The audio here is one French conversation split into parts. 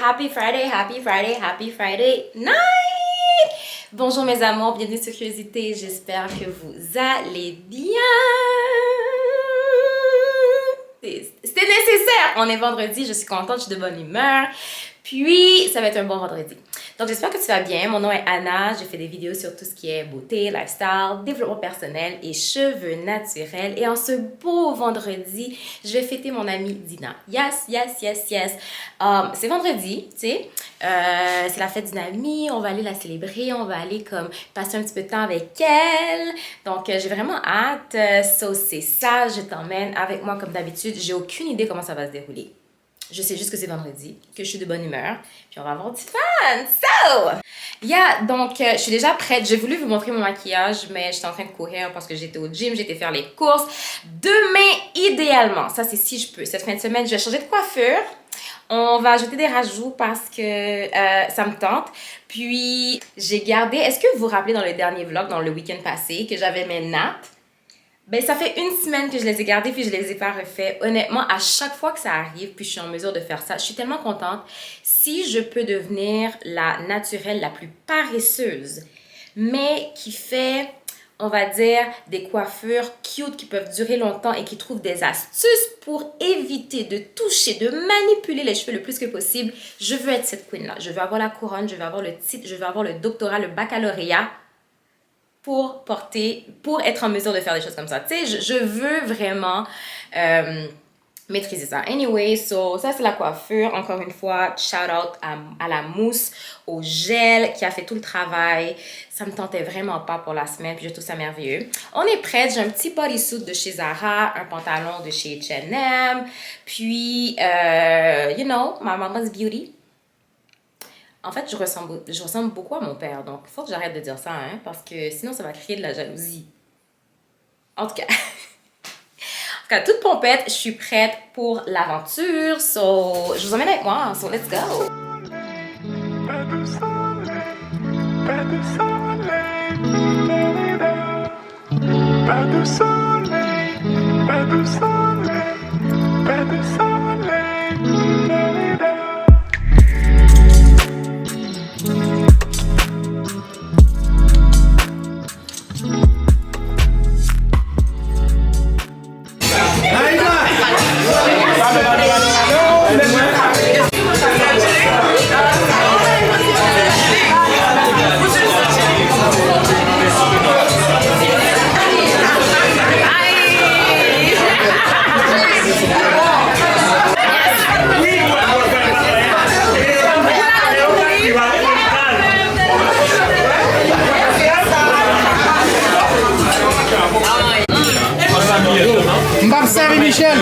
happy Friday, happy Friday, happy Friday night! Bonjour mes amours, bienvenue sur Curiosité, j'espère que vous allez bien. C'était nécessaire, on est vendredi, je suis contente, je suis de bonne humeur, puis ça va être un bon vendredi. Donc j'espère que tu vas bien, mon nom est Anna, je fais des vidéos sur tout ce qui est beauté, lifestyle, développement personnel et cheveux naturels. Et en ce beau vendredi, je vais fêter mon amie Dina. Yes. C'est vendredi, tu sais, c'est la fête d'une amie, on va aller la célébrer, on va aller comme passer un petit peu de temps avec elle. Donc j'ai vraiment hâte, c'est ça, je t'emmène avec moi comme d'habitude. J'ai aucune idée comment ça va se dérouler. Je sais juste que c'est vendredi, que je suis de bonne humeur, puis on va avoir du fun. Donc je suis déjà prête. J'ai voulu vous montrer mon maquillage, mais j'étais en train de courir parce que j'étais au gym, j'étais faire les courses. Demain, idéalement, ça c'est si je peux. Cette fin de semaine, je vais changer de coiffure. On va ajouter des rajouts parce que ça me tente. Puis j'ai gardé, est-ce que vous vous rappelez dans le dernier vlog, dans le week-end passé, que j'avais mes nattes? Ben, ça fait une semaine que je les ai gardés puis je les ai pas refaits. Honnêtement, à chaque fois que ça arrive puis je suis en mesure de faire ça, je suis tellement contente. Si je peux devenir la naturelle la plus paresseuse, mais qui fait, on va dire, des coiffures cute qui peuvent durer longtemps et qui trouvent des astuces pour éviter de toucher, de manipuler les cheveux le plus que possible, je veux être cette queen-là. Je veux avoir la couronne, je veux avoir le titre, je veux avoir le doctorat, le baccalauréat. Pour être en mesure de faire des choses comme ça. Tu sais, je veux vraiment maîtriser ça. Anyway, ça c'est la coiffure. Encore une fois, shout out à la mousse, au gel qui a fait tout le travail. Ça me tentait vraiment pas pour la semaine, puis je trouve ça merveilleux. On est prête. J'ai un petit bodysuit de chez Zara, un pantalon de chez H&M, puis, you know, my mama's beauty. En fait, je ressemble beaucoup à mon père, donc il faut que j'arrête de dire ça, hein, parce que sinon ça va créer de la jalousie. En tout cas, toute pompette, je suis prête pour l'aventure, je vous emmène avec moi, so let's go! Marcel Michel.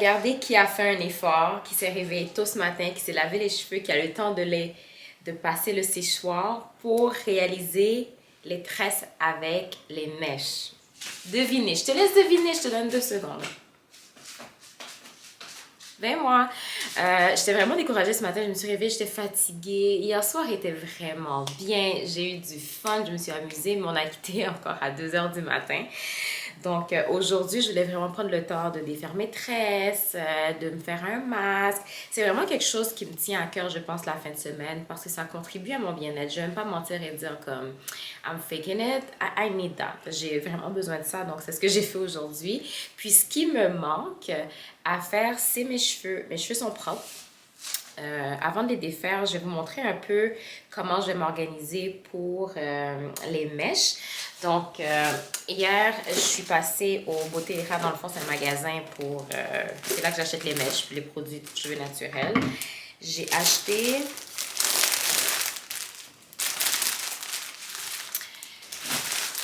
regarder qui a fait un effort, qui s'est réveillé tôt ce matin, qui s'est lavé les cheveux, qui a eu le temps de passer le séchoir pour réaliser les tresses avec les mèches. Devinez, je te laisse deviner, je te donne 2 secondes. Ben moi, j'étais vraiment découragée ce matin, je me suis réveillée, j'étais fatiguée. Hier soir était vraiment bien, j'ai eu du fun, je me suis amusée, mais on a quitté encore à 2 h du matin. Donc aujourd'hui, je voulais vraiment prendre le temps de défaire mes tresses, de me faire un masque. C'est vraiment quelque chose qui me tient à cœur, je pense, la fin de semaine parce que ça contribue à mon bien-être. Je ne vais même pas mentir et dire comme I'm faking it, I need that. J'ai vraiment besoin de ça, donc c'est ce que j'ai fait aujourd'hui. Puis ce qui me manque à faire, c'est mes cheveux. Mes cheveux sont propres. Avant de les défaire, je vais vous montrer un peu comment je vais m'organiser pour les mèches. Donc, hier, je suis passée au Bottega. Dans le fond, c'est un magasin pour... c'est là que j'achète les mèches puis les produits de cheveux naturels. J'ai acheté...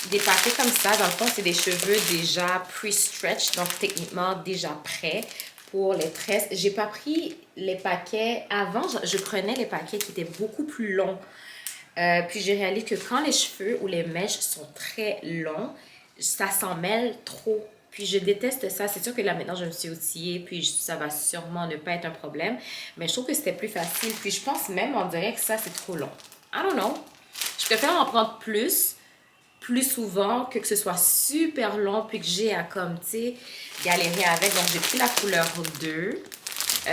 des paquets comme ça. Dans le fond, c'est des cheveux déjà pre-stretch, donc techniquement déjà prêts pour les tresses. J'ai pas pris les paquets... Avant, je prenais les paquets qui étaient beaucoup plus longs. Puis j'ai réalisé que quand les cheveux ou les mèches sont très longs, ça s'en mêle trop. Puis je déteste ça. C'est sûr que là maintenant je me suis outillée, puis ça va sûrement ne pas être un problème. Mais je trouve que c'était plus facile. Puis je pense même, on dirait que ça c'est trop long. I don't know. Je préfère en prendre plus souvent que ce soit super long, puis que j'ai à comme, tu sais, galérer avec. Donc j'ai pris la couleur 2.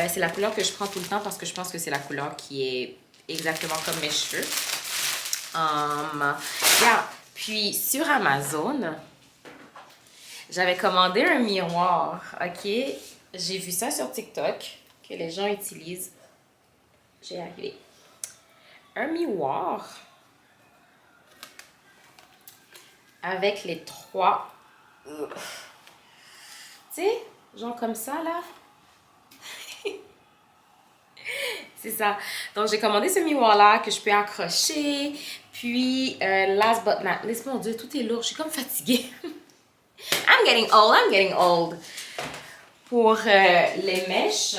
C'est la couleur que je prends tout le temps parce que je pense que c'est la couleur qui est exactement comme mes cheveux. Yeah. Puis sur Amazon, j'avais commandé un miroir, ok? J'ai vu ça sur TikTok, que les gens utilisent. J'ai arrivé. Un miroir avec les 3... Tu sais, genre comme ça, là. C'est ça. Donc, j'ai commandé ce miroir-là que je peux accrocher. Puis, last but not least, mon Dieu, tout est lourd. Je suis comme fatiguée. I'm getting old. Pour les mèches,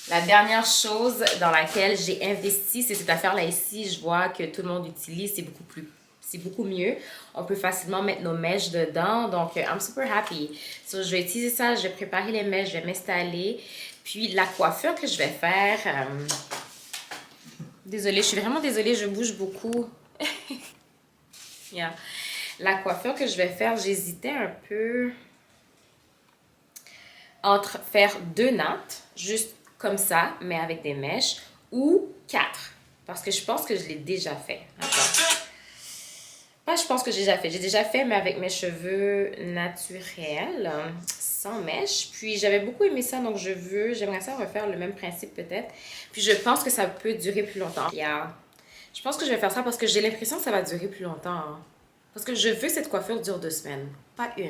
la dernière chose dans laquelle j'ai investi, c'est cette affaire-là ici. Je vois que tout le monde utilise. C'est beaucoup mieux. On peut facilement mettre nos mèches dedans. Donc, I'm super happy. So, je vais utiliser ça. Je vais préparer les mèches. Je vais m'installer. Puis, la coiffure que je vais faire... Désolée, je suis vraiment désolée. Je bouge beaucoup. Yeah. La coiffure que je vais faire, j'hésitais un peu entre faire 2 nattes, juste comme ça, mais avec des mèches, ou 4. Parce que je pense que je l'ai déjà fait. Attends. Pas je pense que j'ai déjà fait, mais avec mes cheveux naturels, sans mèches. Puis j'avais beaucoup aimé ça, donc j'aimerais ça refaire le même principe peut-être. Puis je pense que ça peut durer plus longtemps. Yeah. Je pense que je vais faire ça parce que j'ai l'impression que ça va durer plus longtemps. Hein. Parce que je veux que cette coiffure dure 2 semaines. Pas 1,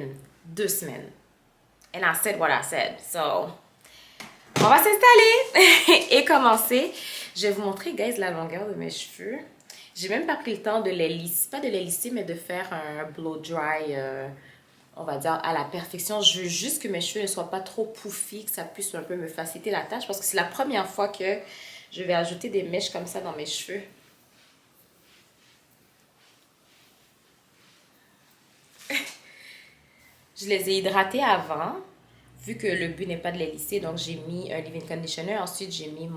2 semaines. And I said what I said. So, on va s'installer et commencer. Je vais vous montrer, guys, la longueur de mes cheveux. J'ai même pas pris le temps de les lisser, pas de les lisser, mais de faire un blow dry, on va dire, à la perfection. Je veux juste que mes cheveux ne soient pas trop poufis, que ça puisse un peu me faciliter la tâche, parce que c'est la première fois que je vais ajouter des mèches comme ça dans mes cheveux. Je les ai hydratés avant, vu que le but n'est pas de les lisser, donc j'ai mis un leave-in conditioner. Ensuite, j'ai mis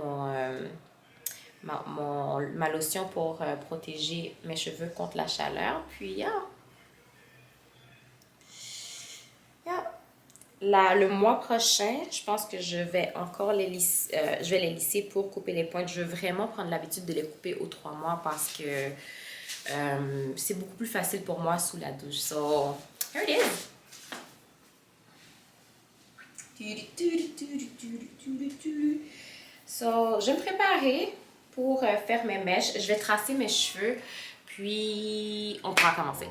ma lotion pour protéger mes cheveux contre la chaleur. Puis, le mois prochain, je pense que je vais encore les lisser, pour couper les pointes. Je veux vraiment prendre l'habitude de les couper aux 3 mois parce que c'est beaucoup plus facile pour moi sous la douche. So, here it is. So, je vais me préparer pour faire mes mèches. Je vais tracer mes cheveux, puis on pourra commencer.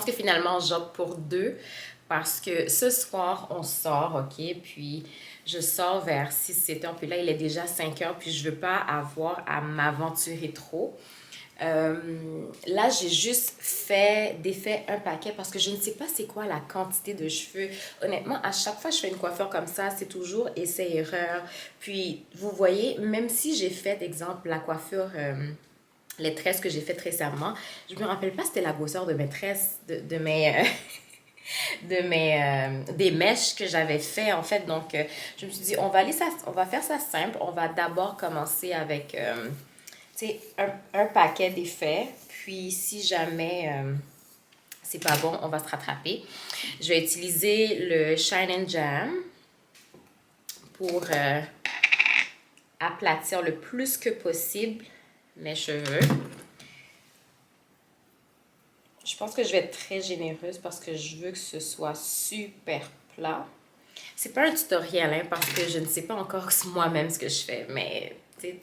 que finalement, j'opte pour 2 parce que ce soir, on sort, OK? Puis je sors vers 6-7 heures. Puis là, il est déjà 5 heures. Puis je veux pas avoir à m'aventurer trop. Là, j'ai juste défait un paquet parce que je ne sais pas c'est quoi la quantité de cheveux. Honnêtement, à chaque fois que je fais une coiffure comme ça, c'est toujours essai-erreur. Puis, vous voyez, même si j'ai fait, exemple, la coiffure, les tresses que j'ai faites récemment, je me rappelle pas c'était la grosseur de mes tresses, de mes... des mèches que j'avais fait en fait. Donc, je me suis dit, on va faire ça simple. On va d'abord commencer avec... un paquet d'effets. Puis, si jamais c'est pas bon, on va se rattraper. Je vais utiliser le Shine and Jam pour aplatir le plus que possible mes cheveux. Je pense que je vais être très généreuse parce que je veux que ce soit super plat. C'est pas un tutoriel, hein, parce que je ne sais pas encore moi-même ce que je fais, mais tu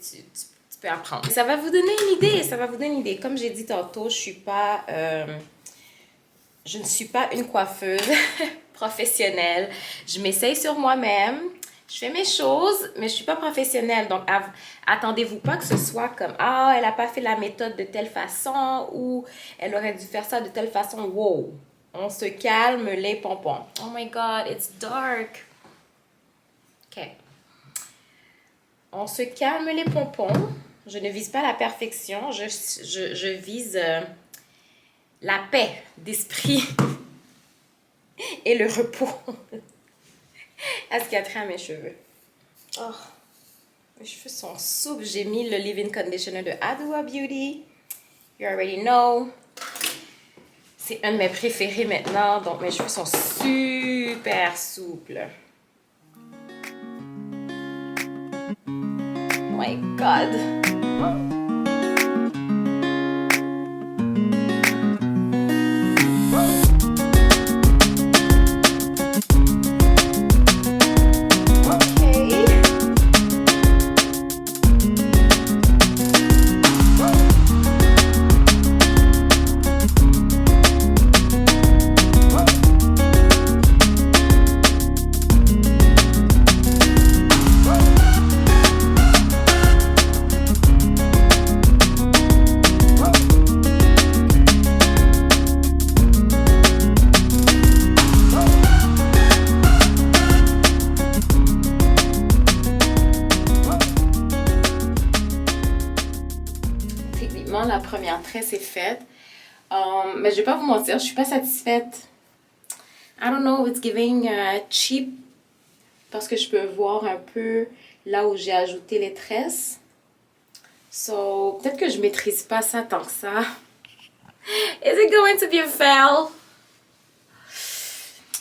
peux apprendre. Ça va vous donner une idée, ça va vous donner une idée. Comme j'ai dit tantôt, je ne suis pas une coiffeuse professionnelle. Je m'essaye sur moi-même, je fais mes choses, mais je suis pas professionnelle. Donc, attendez-vous pas que ce soit comme « Ah, elle a pas fait la méthode de telle façon » ou « Elle aurait dû faire ça de telle façon. » Wow! On se calme les pompons. Oh my God, it's dark. OK. On se calme les pompons. Je ne vise pas la perfection. Je vise la paix d'esprit et le repos. À ce qui a trait à mes cheveux. Oh, mes cheveux sont souples. J'ai mis le leave-in conditioner de Adwoa Beauty. You already know. C'est un de mes préférés maintenant. Donc, mes cheveux sont super souples. Oh my God. La première tresse est faite. Mais je vais pas vous mentir, je suis pas satisfaite. I don't know, it's giving cheap. Parce que je peux voir un peu là où j'ai ajouté les tresses. So, peut-être que je maîtrise pas ça tant que ça. Is it going to be a fail?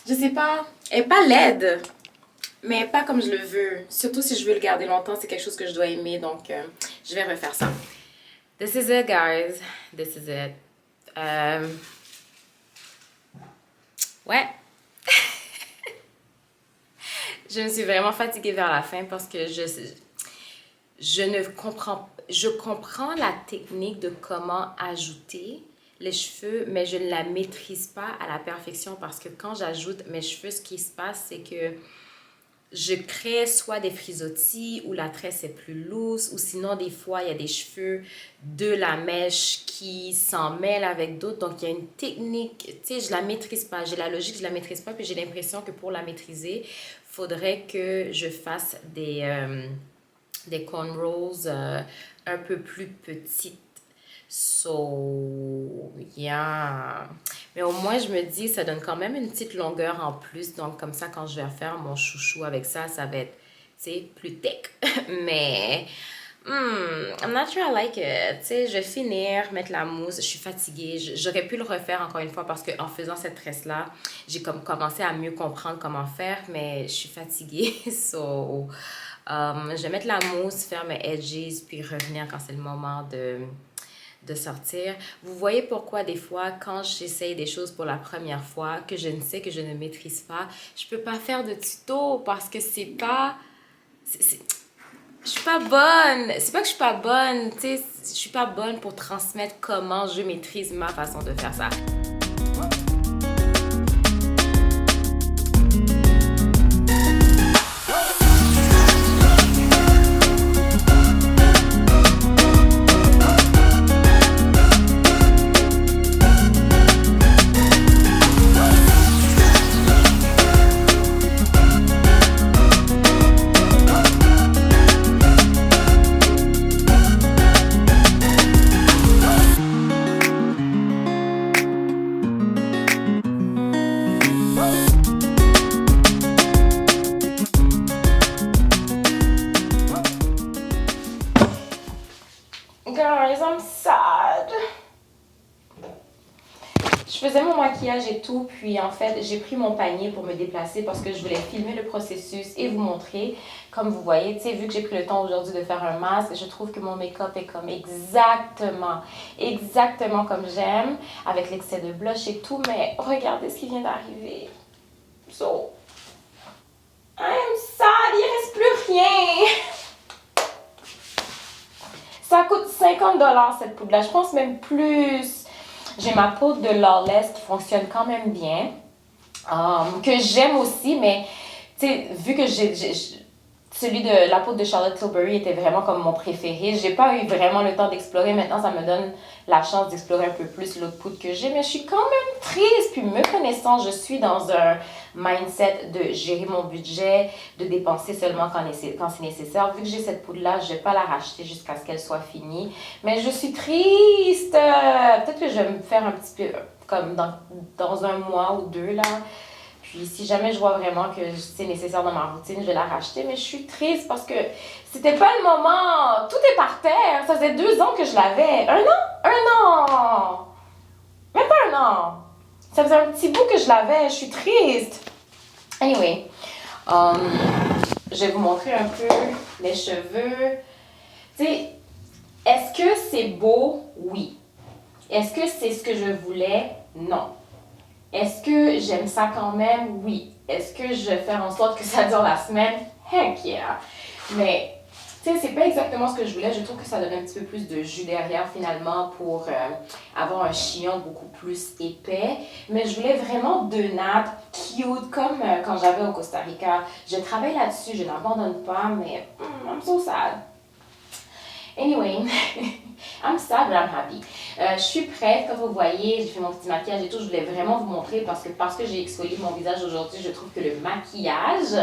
Je sais pas. Elle est pas laide. Mais pas comme je le veux. Surtout si je veux le garder longtemps, c'est quelque chose que je dois aimer. Donc, je vais refaire ça. This is it, guys. This is it. Ouais. Je me suis vraiment fatiguée vers la fin parce que je comprends la technique de comment ajouter les cheveux, mais je ne la maîtrise pas à la perfection parce que quand j'ajoute mes cheveux, ce qui se passe, c'est que je crée soit des frisottis ou la tresse est plus loose ou sinon des fois il y a des cheveux de la mèche qui s'en mêlent avec d'autres. Donc il y a une technique, tu sais, je la maîtrise pas. J'ai la logique, je la maîtrise pas. Puis j'ai l'impression que pour la maîtriser, faudrait que je fasse des cornrows un peu plus petites. So, yeah. Mais au moins, je me dis, ça donne quand même une petite longueur en plus. Donc, comme ça, quand je vais refaire mon chouchou avec ça, ça va être, tu sais, plus thick. Mais, I'm not sure I like it. Tu sais, je vais finir, mettre la mousse. Je suis fatiguée. J'aurais pu le refaire encore une fois parce qu'en faisant cette tresse-là, j'ai comme commencé à mieux comprendre comment faire. Mais je suis fatiguée. So, je vais mettre la mousse, faire mes edges, puis revenir quand c'est le moment de sortir. Vous voyez pourquoi des fois, quand j'essaye des choses pour la première fois, que je ne sais, que je ne maîtrise pas, je peux pas faire de tuto parce que c'est pas... je suis pas bonne. C'est pas que je suis pas bonne, tu sais, je suis pas bonne pour transmettre comment je maîtrise ma façon de faire ça. Guys, I'm sad. Je faisais mon maquillage et tout, puis en fait, j'ai pris mon panier pour me déplacer parce que je voulais filmer le processus et vous montrer. Comme vous voyez, tu sais, vu que j'ai pris le temps aujourd'hui de faire un masque, je trouve que mon make-up est comme exactement comme j'aime, avec l'excès de blush et tout, mais regardez ce qui vient d'arriver. So, I'm sad, il reste plus rien. Ça coûte 50$ cette poudre-là, je pense même plus. J'ai ma poudre de Lawless qui fonctionne quand même bien, que j'aime aussi, mais tu sais, vu que celui de la poudre de Charlotte Tilbury était vraiment comme mon préféré, j'ai pas eu vraiment le temps d'explorer. Maintenant, ça me donne la chance d'explorer un peu plus l'autre poudre que j'ai, mais je suis quand même triste. Puis me connaissant, je suis dans un mindset de gérer mon budget, de dépenser seulement quand c'est nécessaire. Vu que j'ai cette poudre-là, je vais pas la racheter jusqu'à ce qu'elle soit finie. Mais je suis triste. Peut-être que je vais me faire un petit peu comme dans un mois ou deux, là. Puis si jamais je vois vraiment que c'est nécessaire dans ma routine, je vais la racheter. Mais je suis triste parce que c'était pas le moment. Tout est par terre. Ça faisait 2 ans que je l'avais. 1 an? Même pas 1 an. Ça faisait un petit bout que je l'avais. Je suis triste. Anyway. Je vais vous montrer un peu les cheveux. Tu sais, est-ce que c'est beau? Oui. Est-ce que c'est ce que je voulais? Non. Est-ce que j'aime ça quand même? Oui. Est-ce que je vais faire en sorte que ça dure la semaine? Heck yeah! Mais, tu sais, c'est pas exactement ce que je voulais. Je trouve que ça donne un petit peu plus de jus derrière, finalement, pour avoir un chignon beaucoup plus épais. Mais je voulais vraiment 2 nattes cute, comme quand j'avais au Costa Rica. Je travaille là-dessus, je n'abandonne pas, mais I'm so sad. Anyway, I'm sad but I'm happy. Je suis prête, comme vous voyez, j'ai fait mon petit maquillage et tout. Je voulais vraiment vous montrer parce que j'ai exfolié mon visage aujourd'hui, je trouve que le maquillage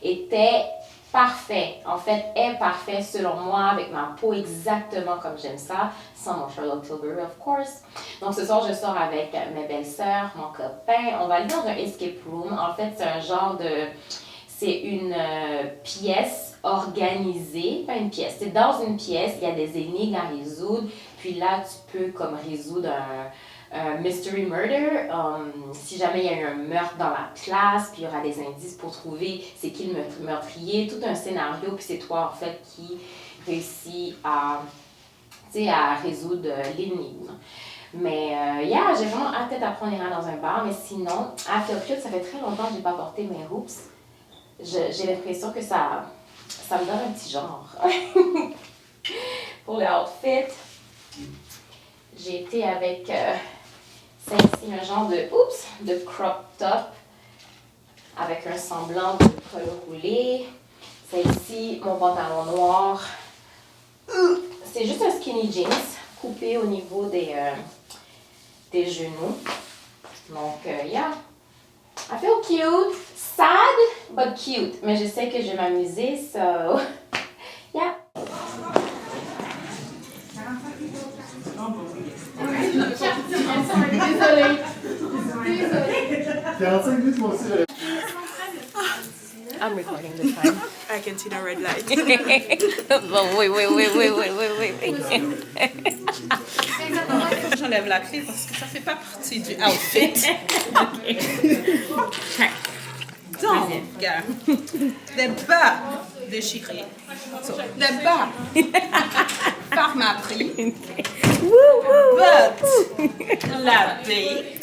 était parfait. En fait, est parfait selon moi, avec ma peau exactement comme j'aime ça, sans mon Charlotte Tilbury, of course. Donc ce soir, je sors avec mes belles-sœurs, mon copain. On va aller dans un escape room. En fait, c'est un genre de... C'est une pièce organisée, pas une pièce, c'est dans une pièce, il y a des énigmes à résoudre, puis là, tu peux comme résoudre un mystery murder, si jamais il y a eu un meurtre dans la classe, puis il y aura des indices pour trouver c'est qui le meurtrier, tout un scénario, puis c'est toi, en fait, qui réussit à résoudre l'énigme. Mais, j'ai vraiment hâte d'apprendre à dans un bar, mais sinon, à Tokyo, ça fait très longtemps que je n'ai pas porté mes hoops. J'ai l'impression que ça me donne un petit genre. Pour le outfit, j'ai été avec celle-ci, un genre de crop top avec un semblant de col roulé. Celle-ci, mon pantalon noir. C'est juste un skinny jeans coupé au niveau des genoux. Donc, yeah. I feel cute, sad, but cute. Mais je sais que je vais m'amuser, so yeah. Désolée. 45 minutes, moi aussi. I'm recording this time. I can see the red light. Bon, wait. J'enlève la clé parce que ça fait pas partie du outfit. Donc, des bas déchirés. Des bas par ma prix. But lavés.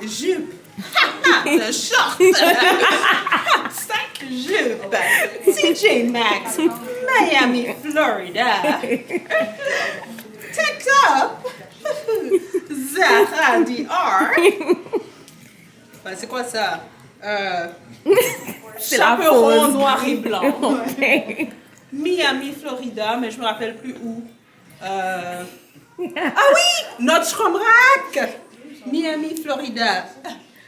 Jupe. Le short. 5 jupes. TJ Maxx. Miami, Florida. Take up. Zara Dior. Ben, c'est quoi ça? C'est la chaperon pause. noir et blanc. Okay. Miami, Florida, mais je me rappelle plus où. Ah oui! Nordstrom Rack! Miami, Florida.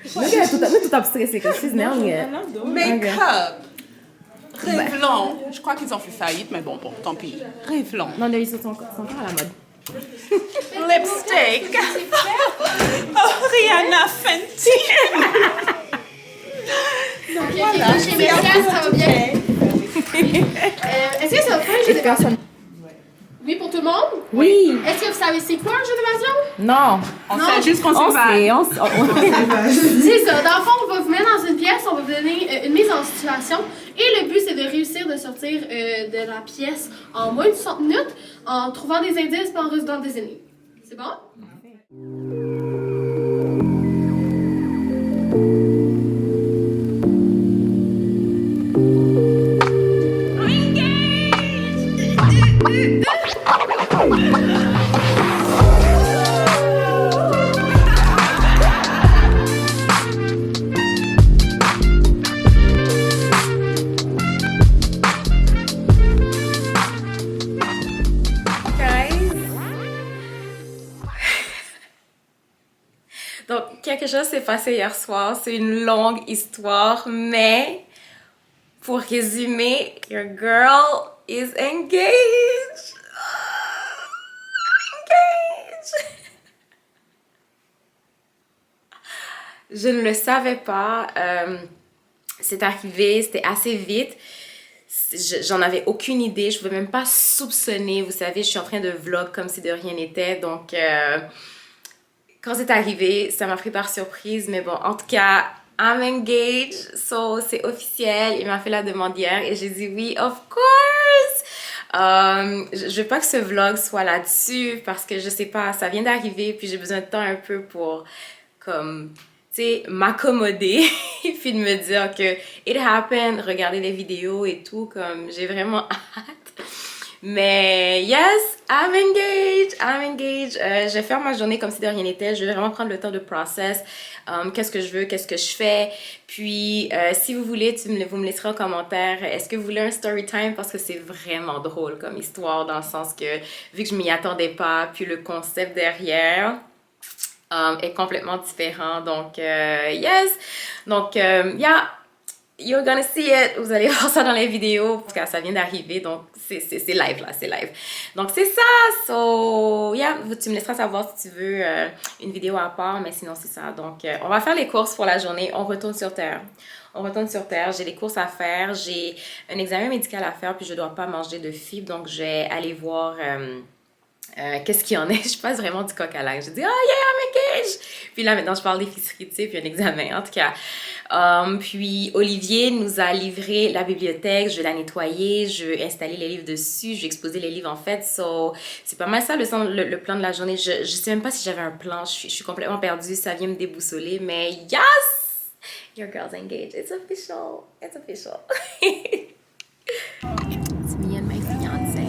Tout abstressé, que she's nailing it. Make-up. Revlon. Je crois qu'ils ont fait faillite, mais bon, tant pis. Revlon. Non, ils sont encore à la mode. Lipstick. Oh, Rihanna Fenty. Donc, chez Média, ça va bien. Est-ce que ça va faire? J'ai des personnes. le monde? Oui. Est-ce que vous savez c'est quoi un jeu d'évasion? Non. On Non. sait juste qu'on On s'évade. sait. C'est ça. Dans le fond, on va vous mettre dans une pièce, on va vous donner une mise en situation. Et le but, c'est de réussir de sortir de la pièce en moins de 60 minutes en trouvant des indices et en résoudant des énigmes. C'est bon? Donc, quelque chose s'est passé hier soir. C'est une longue histoire, mais pour résumer, your girl is engaged. Engaged. Je ne le savais pas. C'est arrivé, c'était assez vite. J'en avais aucune idée. Je ne pouvais même pas soupçonner. Vous savez, je suis en train de vlog comme si de rien n'était. Donc, quand c'est arrivé, ça m'a pris par surprise. Mais bon, en tout cas, I'm engaged. So, c'est officiel. Il m'a fait la demande hier et j'ai dit oui, of course. Je veux pas que ce vlog soit là-dessus parce que je sais pas, ça vient d'arriver puis j'ai besoin de temps un peu pour comme tu sais m'accommoder et puis de me dire que it happened, regarder les vidéos et tout, comme j'ai vraiment hâte. Mais yes, I'm engaged. Je vais faire ma journée comme si de rien n'était. Je vais vraiment prendre le temps de process. Qu'est-ce que je veux, qu'est-ce que je fais. Puis, si vous voulez, vous me laisserez en commentaire. Est-ce que vous voulez un story time? Parce que c'est vraiment drôle comme histoire, dans le sens que, vu que je m'y attendais pas, puis le concept derrière est complètement différent. Donc, yes. Donc, yeah. You're gonna see it. Vous allez voir ça dans les vidéos. Parce que ça vient d'arriver. Donc, c'est live là. C'est live. Donc, c'est ça. So, yeah. Tu me laisseras savoir si tu veux une vidéo à part. Mais sinon, c'est ça. Donc, on va faire les courses pour la journée. On retourne sur Terre. J'ai des courses à faire. J'ai un examen médical à faire. Puis, je dois pas manger de fibres. Donc, je vais aller voir... qu'est-ce qu'il y en a? Je passe vraiment du coq à l'âne. Je dis, oh yeah, I'm engaged! Puis là, maintenant, je parle d'épicerie, tu sais, puis un examen, en tout cas. Puis Olivier nous a livré la bibliothèque, je vais la nettoyer, je vais installer les livres dessus, je vais exposer les livres en fait. So, c'est pas mal ça le plan de la journée. Je sais même pas si j'avais un plan, je suis complètement perdue, ça vient me déboussoler, mais yes! Your girl's engaged. It's official. It's official. It's me and my fiancé.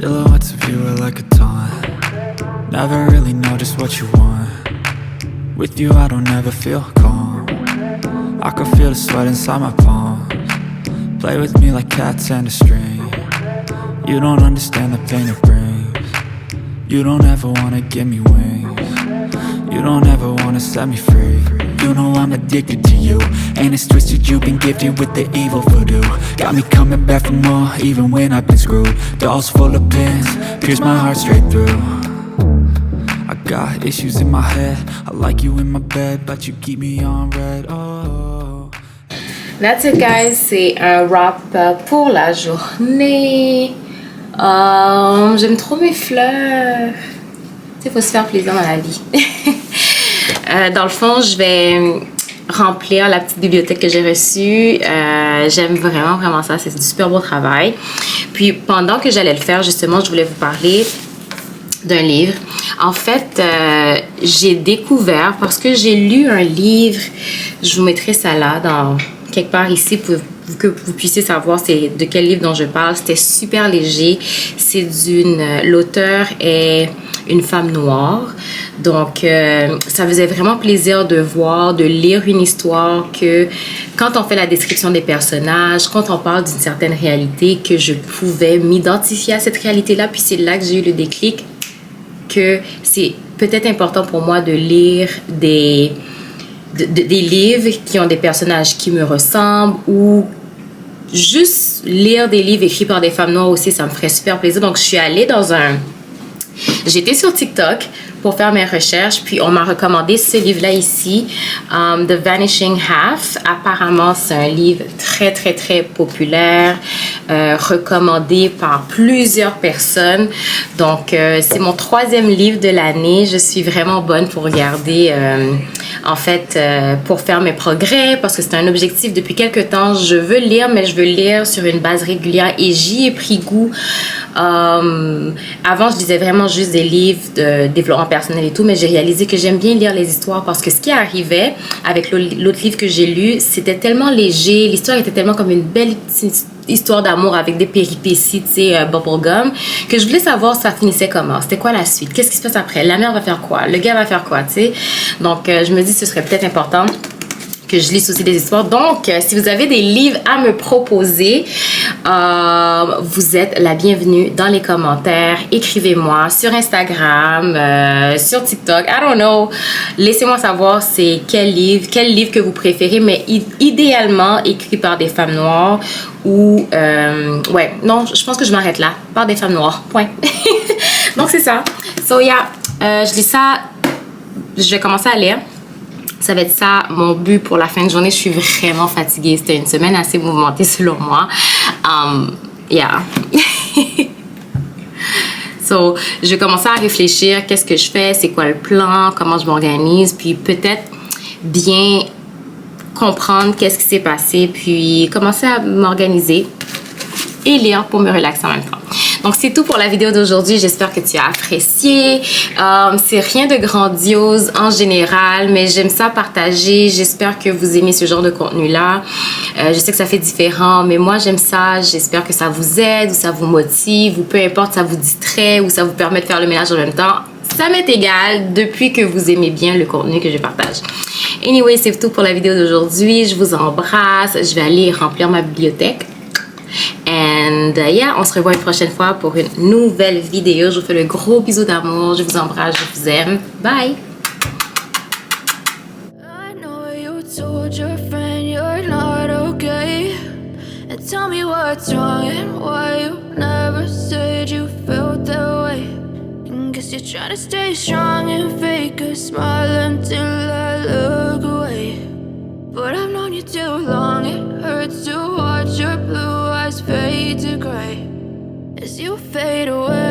Silhouettes of you are like a taunt. Never really know just what you want. With you I don't ever feel calm. I can feel the sweat inside my palms. Play with me like cats and a string. You don't understand the pain it brings. You don't ever wanna give me wings. You don't ever wanna set me free. You know I'm addicted to you, and it's twisted, you've been gifted with the evil voodoo. Got me coming back for more, even when I've been screwed. Dolls full of pins, pierce my heart straight through. I got issues in my head, I like you in my bed, but you keep me on red, oh. That's it guys, c'est un wrap pour la journée. J'aime trop mes fleurs. Tu sais, faut se faire plaisir dans la vie. Dans le fond, je vais remplir la petite bibliothèque que j'ai reçue. J'aime vraiment ça. C'est du super beau travail. Puis, pendant que j'allais le faire, justement, je voulais vous parler d'un livre. En fait, j'ai découvert, parce que j'ai lu un livre, je vous mettrai ça là, dans quelque part ici, pour que vous puissiez savoir c'est de quel livre dont je parle. C'était super léger. C'est l'auteur est une femme noire. Donc, ça faisait vraiment plaisir de voir, de lire une histoire que, quand on fait la description des personnages, quand on parle d'une certaine réalité, que je pouvais m'identifier à cette réalité-là. Puis c'est là que j'ai eu le déclic que c'est peut-être important pour moi de lire des livres qui ont des personnages qui me ressemblent, ou juste lire des livres écrits par des femmes noires aussi, ça me ferait super plaisir. Donc, je suis allée j'étais sur TikTok pour faire mes recherches, puis on m'a recommandé ce livre-là ici, The Vanishing Half. Apparemment, c'est un livre très populaire, recommandé par plusieurs personnes. Donc, c'est mon 3e livre de l'année. Je suis vraiment bonne pour regarder, en fait, pour faire mes progrès, parce que c'est un objectif depuis quelques temps. Je veux lire, mais je veux lire sur une base régulière, et j'y ai pris goût. Avant, je lisais vraiment juste des livres de développement personnel et tout, mais j'ai réalisé que j'aime bien lire les histoires, parce que ce qui arrivait avec l'autre livre que j'ai lu, c'était tellement léger, l'histoire était tellement comme une belle histoire d'amour avec des péripéties, tu sais, bubblegum, que je voulais savoir ça finissait comment, c'était quoi la suite, qu'est-ce qui se passe après, la mère va faire quoi, le gars va faire quoi, tu sais. Donc, je me dis ce serait peut-être important que je lise aussi des histoires. Donc, si vous avez des livres à me proposer, vous êtes la bienvenue dans les commentaires. Écrivez-moi sur Instagram, sur TikTok, I don't know. Laissez-moi savoir c'est quel livre que vous préférez, mais idéalement écrit par des femmes noires, ou ouais, non, je pense que je m'arrête là, par des femmes noires, point. Donc, c'est ça. So, yeah, je lis ça, je vais commencer à lire. Ça va être ça, mon but pour la fin de journée. Je suis vraiment fatiguée. C'était une semaine assez mouvementée selon moi. Yeah. So, je vais commencer à réfléchir. Qu'est-ce que je fais? C'est quoi le plan? Comment je m'organise? Puis peut-être bien comprendre qu'est-ce qui s'est passé. Puis commencer à m'organiser et lire pour me relaxer en même temps. Donc, c'est tout pour la vidéo d'aujourd'hui. J'espère que tu as apprécié. C'est rien de grandiose en général, mais j'aime ça partager. J'espère que vous aimez ce genre de contenu-là. Je sais que ça fait différent, mais moi, j'aime ça. J'espère que ça vous aide ou ça vous motive, ou peu importe, ça vous distrait ou ça vous permet de faire le ménage en même temps. Ça m'est égal depuis que vous aimez bien le contenu que je partage. Anyway, c'est tout pour la vidéo d'aujourd'hui. Je vous embrasse. Je vais aller remplir ma bibliothèque. And yeah, on se revoit une prochaine fois pour une nouvelle vidéo. Je vous fais le gros bisou d'amour. Je vous embrasse, je vous aime. Bye! I know you told your friend you're not okay. And tell me what's wrong and why you never said you felt that way. And guess you're trying to stay strong and fake a smile until I look away. But I've known you too long, it hurts to watch your blue eyes fade to gray as you fade away.